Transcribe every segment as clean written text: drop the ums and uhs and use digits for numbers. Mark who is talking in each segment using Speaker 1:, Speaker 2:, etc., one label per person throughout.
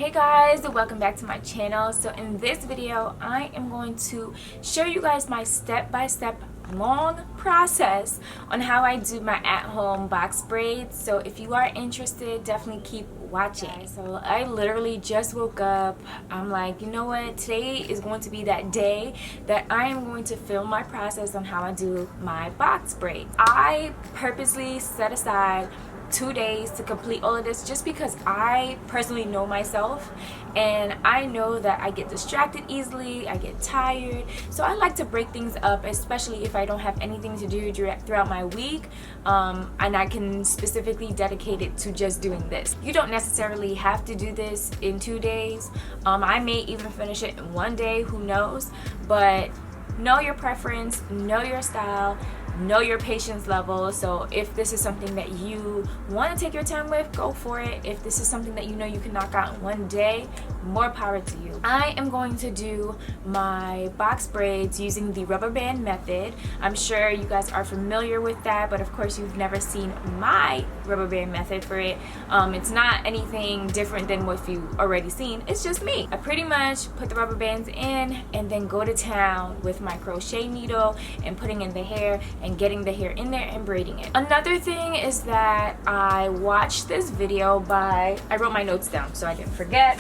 Speaker 1: Hey guys, welcome back to my channel. So in this video I am going to show you guys my step-by-step long process on how I do my at-home box braids. So if you are interested, definitely keep watching. So I literally just woke up. I'm like, you know what, today is going to be that day that I am going to film my process on how I do my box braids. I purposely set aside 2 days to complete all of this just because I personally know myself and I know that I get distracted easily, I get tired, so I like to break things up, especially if I don't have anything to do throughout my week, and I can specifically dedicate it to just doing this. You don't necessarily have to do this in 2 days. I may even finish it in 1 day, who knows, but know your preference, know your style, know your patience level. So if this is something that you want to take your time with, go for it. If this is something that you know you can knock out in 1 day, more power to you. I am going to do my box braids using the rubber band method. I'm sure you guys are familiar with that, but of course you've never seen my rubber band method for it. It's not anything different than what you've already seen. It's just me. I pretty much put the rubber bands in and then go to town with my crochet needle and putting in the hair and getting the hair in there and braiding it. Another thing is that I watched this video by, I wrote my notes down so I didn't forget.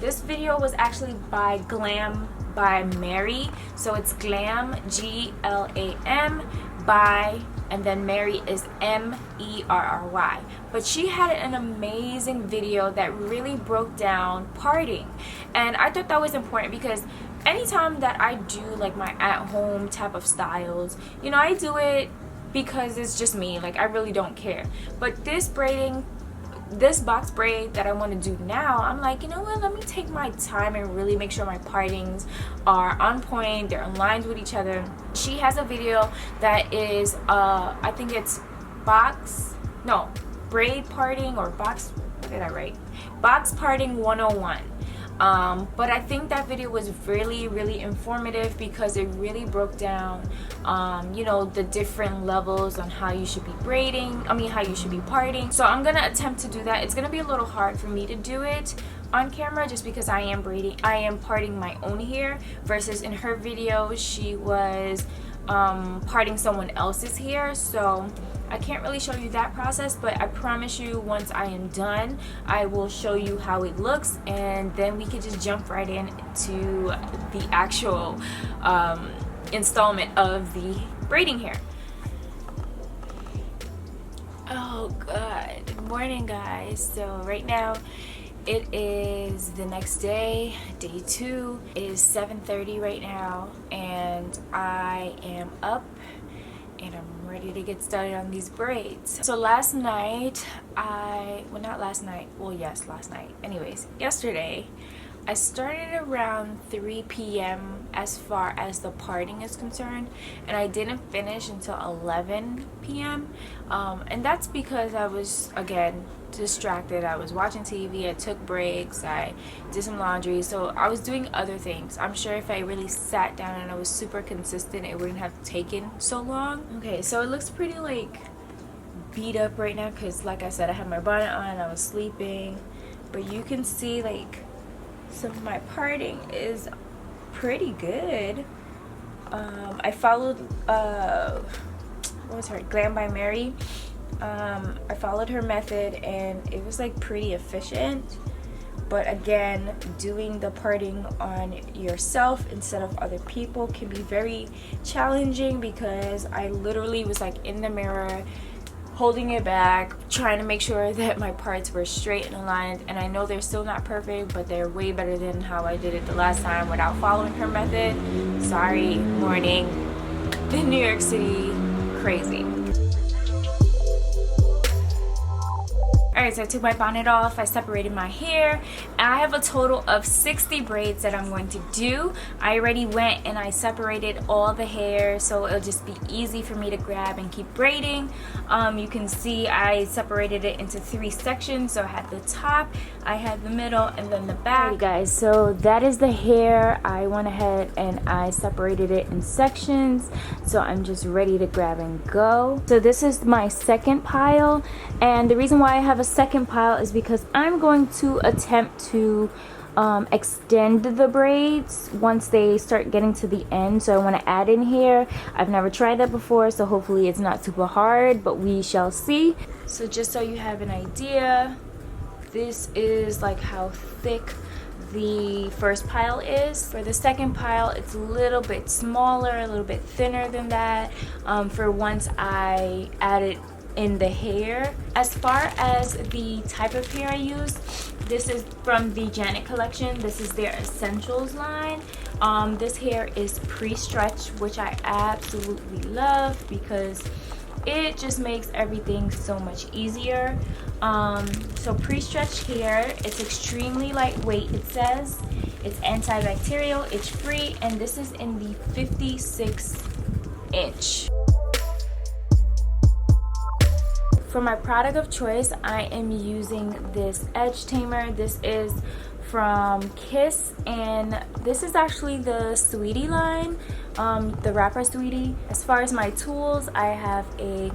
Speaker 1: This video was actually by Glam by Mary. So it's Glam, G-L-A-M, by, and then Mary is M-E-R-R-Y. But she had an amazing video that really broke down parting. And I thought that was important because anytime that I do like my at-home type of styles, you know, I do it because it's just me. Like, I really don't care. But this box braid that I want to do now, I'm like, you know what, let me take my time and really make sure my partings are on point, they're aligned with each other. She has a video that is I think it's braid parting or box, what did I write? Box parting 101. But I think that video was really informative because it really broke down you know, the different levels on how you should be how you should be parting. So I'm gonna attempt to do that. It's gonna be a little hard for me to do it on camera just because I am parting my own hair, versus in her video she was parting someone else's hair. So I can't really show you that process, but I promise you once I am done I will show you how it looks, and then we can just jump right into the actual installment of the braiding hair. Oh god, good morning guys. So right now it is the next day, day 2. It is 7:30 right now and I am up and I'm ready to get started on these braids. So last night yesterday I started around 3 p.m. as far as the parting is concerned, and I didn't finish until 11 p.m. And that's because I was, again, distracted. I was watching TV, I took breaks, I did some laundry, so I was doing other things. I'm sure if I really sat down and I was super consistent, it wouldn't have taken so long. Okay, so it looks pretty like beat up right now because, like I said, I had my bonnet on, I was sleeping, but you can see like some of my parting is pretty good. I followed what was her, Glam by Mary. I followed her method and it was like pretty efficient, but again, doing the parting on yourself instead of other people can be very challenging because I literally was like in the mirror holding it back, trying to make sure that my parts were straight and aligned, and I know they're still not perfect, but they're way better than how I did it the last time without following her method. Sorry, morning in New York City, crazy. Alright, so I took my bonnet off, I separated my hair, and I have a total of 60 braids that I'm going to do. I already went and I separated all the hair so it'll just be easy for me to grab and keep braiding. You can see I separated it into 3 sections. So I had the top, I had the middle, and then the back. Alright guys, so that is the hair. I went ahead and I separated it in sections, so I'm just ready to grab and go. So this is my second pile, and the reason why I have a a second pile is because I'm going to attempt to extend the braids once they start getting to the end. So I want to add in here. I've never tried that before, so hopefully it's not super hard, but we shall see. So just so you have an idea, this is like how thick the first pile is. For the second pile, it's a little bit smaller, a little bit thinner than that, for once I added in the hair. As far as the type of hair I use, this is from the Janet collection. This is their Essentials line. This hair is pre-stretched, which I absolutely love because it just makes everything so much easier. So pre-stretched hair, it's extremely lightweight. It says it's antibacterial, it's free, and this is in the 56 inch. For my product of choice, I am using this edge tamer. This is from Kiss, and this is actually the Saweetie line, the rapper Saweetie. As far as my tools, I have a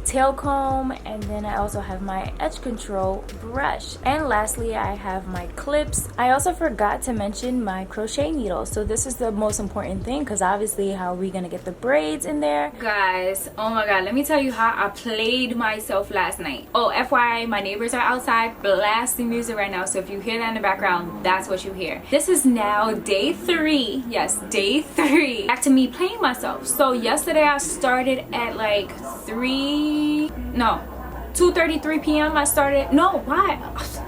Speaker 1: tail comb, and then I also have my edge control brush, and lastly I have my clips. I also forgot to mention my crochet needle, so this is the most important thing because obviously how are we gonna get the braids in there, guys? Oh my god, let me tell you how I played myself last night. Oh, FYI, my neighbors are outside blasting music right now, so if you hear that in the background, that's what you hear. This is now day 3. Yes, day 3 back to me playing myself. So yesterday I started at like 2:33 p.m. I started. No, why?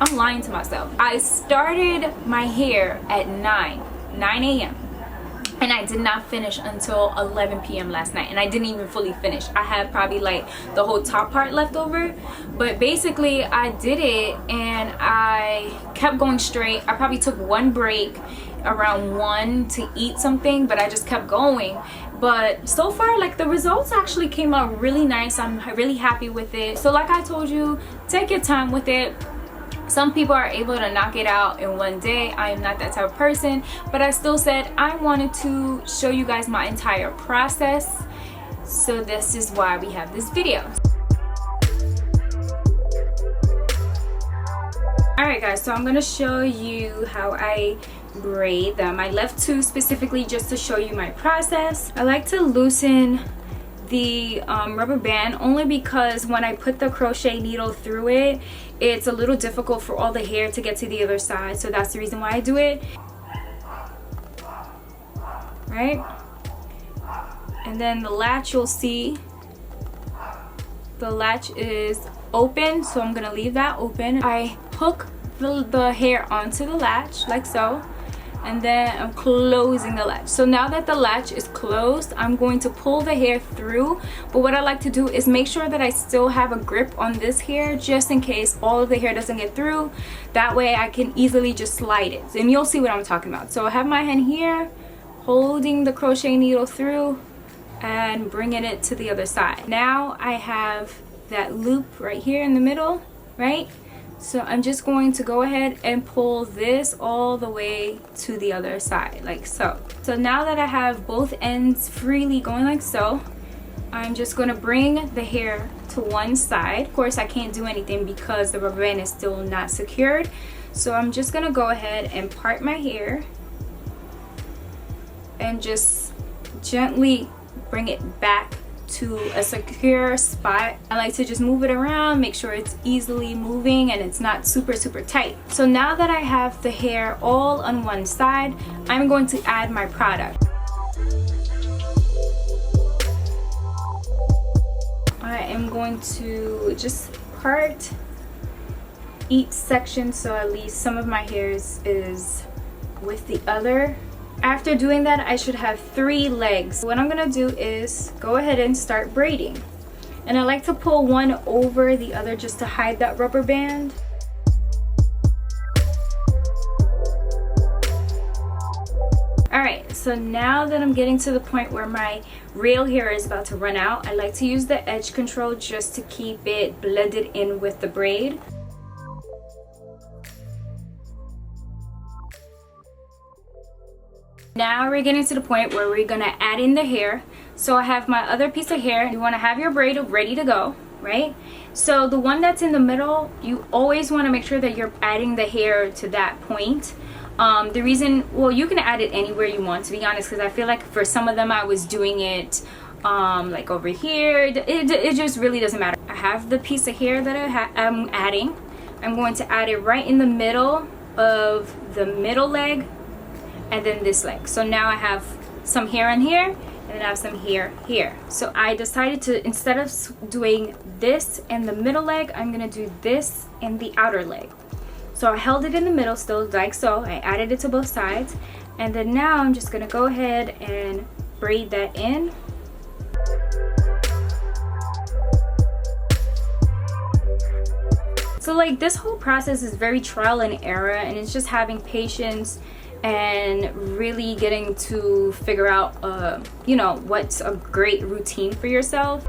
Speaker 1: I'm lying to myself. I started my hair at 9 a.m. and I did not finish until 11 p.m. last night, and I didn't even fully finish. I had probably like the whole top part left over, but basically I did it and I kept going straight. I probably took one break around 1 to eat something, but I just kept going. But so far, like, the results actually came out really nice. I'm really happy with it. So like I told you, take your time with it. Some people are able to knock it out in one day. I am not that type of person, but I still said I wanted to show you guys my entire process, so this is why we have this video. Alright guys, so I'm gonna show you how I braid them. I left 2 specifically just to show you my process. I like to loosen the rubber band only because when I put the crochet needle through it, it's a little difficult for all the hair to get to the other side, so that's the reason why I do it. Right? And then the latch, you'll see the latch is open, so I'm gonna leave that open. I hook the hair onto the latch like so, and then I'm closing the latch. So now that the latch is closed, I'm going to pull the hair through, but what I like to do is make sure that I still have a grip on this hair just in case all of the hair doesn't get through. That way I can easily just slide it, and you'll see what I'm talking about. So I have my hand here holding the crochet needle through and bringing it to the other side. Now I have that loop right here in the middle, right? So I'm just going to go ahead and pull this all the way to the other side, like so. So now that I have both ends freely going like so, I'm just going to bring the hair to one side. Of course, I can't do anything because the rubber band is still not secured. So I'm just going to go ahead and part my hair and just gently bring it back to a secure spot. I like to just move it around, make sure it's easily moving and it's not super tight. So now that I have the hair all on one side, I'm going to add my product. I am going to just part each section so at least some of my hair is with the other. After doing that, I should have 3 legs. What I'm gonna do is go ahead and start braiding. And I like to pull one over the other just to hide that rubber band. Alright, so now that I'm getting to the point where my real hair is about to run out, I like to use the edge control just to keep it blended in with the braid. Now we're getting to the point where we're gonna add in the hair. So I have my other piece of hair. You wanna have your braid ready to go. right? So the one that's in the middle, you always want to make sure that you're adding the hair to that point. The reason, well, you can add it anywhere you want, to be honest, because I feel like for some of them I was doing it like over here. It just really doesn't matter. I have the piece of hair that I'm adding. I'm going to add it right in the middle of the middle leg and then this leg. So now I have some hair in here and then I have some hair here. So I decided to, instead of doing this in the middle leg, I'm gonna do this in the outer leg. So I held it in the middle still, like so. I added it to both sides, and then now I'm just gonna go ahead and braid that in. So like this whole process is very trial and error, and it's just having patience and really getting to figure out you know, what's a great routine for yourself.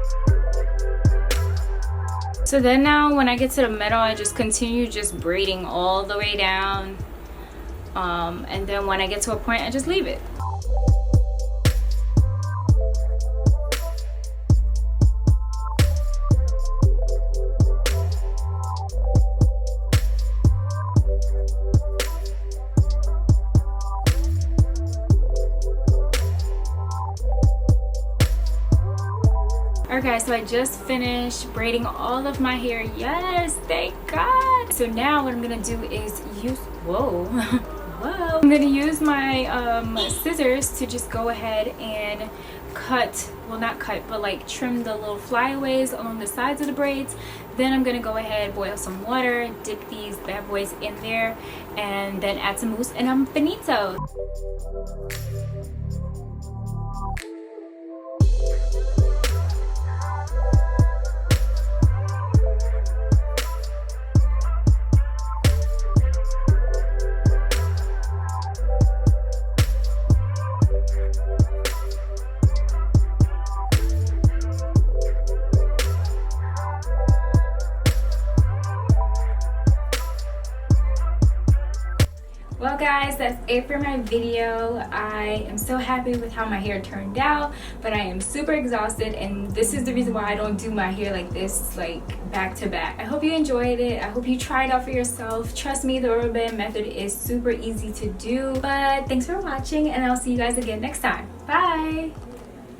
Speaker 1: So then now when I get to the middle, I just continue just braiding all the way down, and then when I get to a point, I just leave it. Okay, so I just finished braiding all of my hair. Yes, thank God. So now what I'm gonna do is use, whoa, whoa. I'm gonna use my scissors to just go ahead and cut, well not cut, but like trim the little flyaways along the sides of the braids. Then I'm gonna go ahead, boil some water, dip these bad boys in there, and then add some mousse, and I'm finito. Well guys, that's it for my video. I am so happy with how my hair turned out, but I am super exhausted, and this is the reason why I don't do my hair like this, like back to back. I hope you enjoyed it. I hope you tried it out for yourself. Trust me, the Rubberband method is super easy to do. But thanks for watching, and I'll see you guys again next time. Bye!